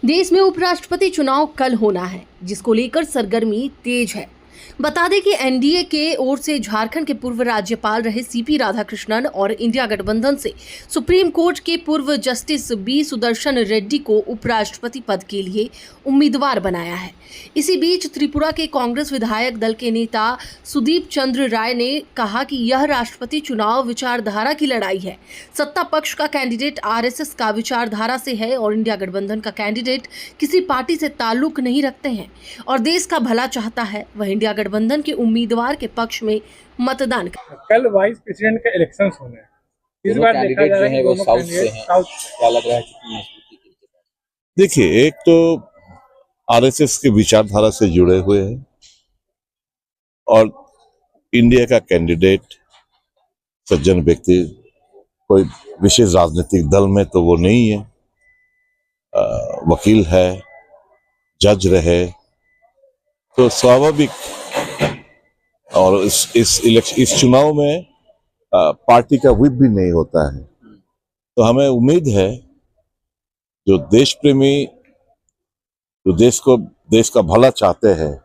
देश में उपराष्ट्रपति चुनाव कल होना है, जिसको लेकर सरगर्मी तेज है। बता दें कि एनडीए के ओर से झारखंड के पूर्व राज्यपाल रहे सीपी राधाकृष्णन और इंडिया गठबंधन से सुप्रीम कोर्ट के पूर्व जस्टिस बी सुदर्शन रेड्डी को उपराष्ट्रपति पद के लिए उम्मीदवार बनाया है। इसी बीच त्रिपुरा के कांग्रेस विधायक दल के नेता सुदीप चंद्र राय ने कहा कि यह राष्ट्रपति चुनाव विचारधारा की लड़ाई है। सत्ता पक्ष का कैंडिडेट आरएसएस का विचारधारा से है और इंडिया गठबंधन का कैंडिडेट किसी पार्टी से ताल्लुक नहीं रखते हैं और देश का भला चाहता है। वह इंडिया गठबंधन के उम्मीदवार के पक्ष में मतदान कल वाइस प्रेसिडेंट का इलेक्शन होना है। इस बार देखा जा रहा है कि दोनों कैंडिडेट साउथ क्या लग रहा है कितनी मजबूती की? देखिए, एक तो आरएसएस की विचारधारा से जुड़े हुए हैं और इंडिया का कैंडिडेट सज्जन व्यक्ति, कोई विशेष राजनीतिक दल में तो वो नहीं है, वकील है, जज रहे, तो स्वाभाविक। और इस चुनाव में पार्टी का व्हिप भी नहीं होता है, तो हमें उम्मीद है जो देश प्रेमी, जो देश का भला चाहते हैं,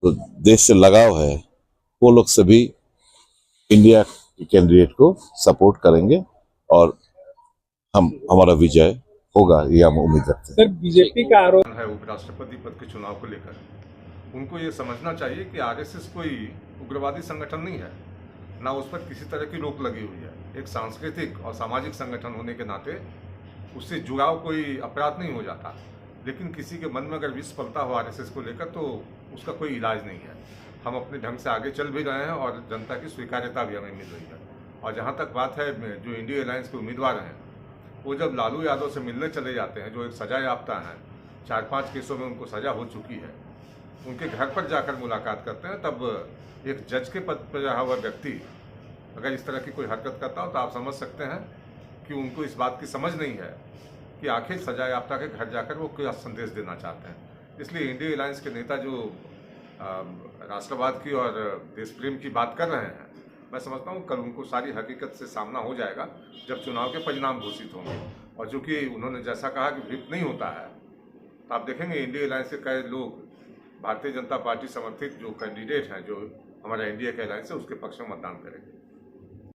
तो देश से लगाव है, वो लोग सभी इंडिया के कैंडिडेट को सपोर्ट करेंगे और हमारा विजय होगा, ये हम उम्मीद रखते हैं। सर, बीजेपी का आरोप है उपराष्ट्रपति पद के चुनाव को लेकर, उनको ये समझना चाहिए कि आरएसएस कोई उग्रवादी संगठन नहीं है, ना उस पर किसी तरह की रोक लगी हुई है। एक सांस्कृतिक और सामाजिक संगठन होने के नाते उससे जुड़ाव कोई अपराध नहीं हो जाता। लेकिन किसी के मन में अगर विष पलता हो आरएसएस को लेकर, तो उसका कोई इलाज नहीं है। हम अपने ढंग से आगे चल भी रहे हैं और जनता की स्वीकार्यता भी हमें मिल रही है। और जहाँ तक बात है, जो इंडिया अलायंस के उम्मीदवार हैं, वो जब लालू यादव से मिलने चले जाते हैं, जो एक सजा याफ्ता हैं, 4-5 केसों में उनको सजा हो चुकी है, उनके घर पर जाकर मुलाकात करते हैं, तब एक जज के पद पर रहा हुआ व्यक्ति अगर इस तरह की कोई हरकत करता हो, तो आप समझ सकते हैं कि उनको इस बात की समझ नहीं है कि आखिर सजा याफ्ता के घर जाकर वो क्या संदेश देना चाहते हैं। इसलिए इंडिया अलायंस के नेता जो राष्ट्रवाद की और देश प्रेम की बात कर रहे हैं, मैं समझता हूँ कल उनको सारी हकीकत से सामना हो जाएगा जब चुनाव के परिणाम घोषित होंगे। और चूँकि उन्होंने जैसा कहा कि व्हिप नहीं होता है, तो आप देखेंगे इंडिया अलायंस के कई लोग भारतीय जनता पार्टी समर्थित जो कैंडिडेट हैं, जो हमारा इंडिया के अलायंस है, उसके पक्ष में मतदान करेंगे।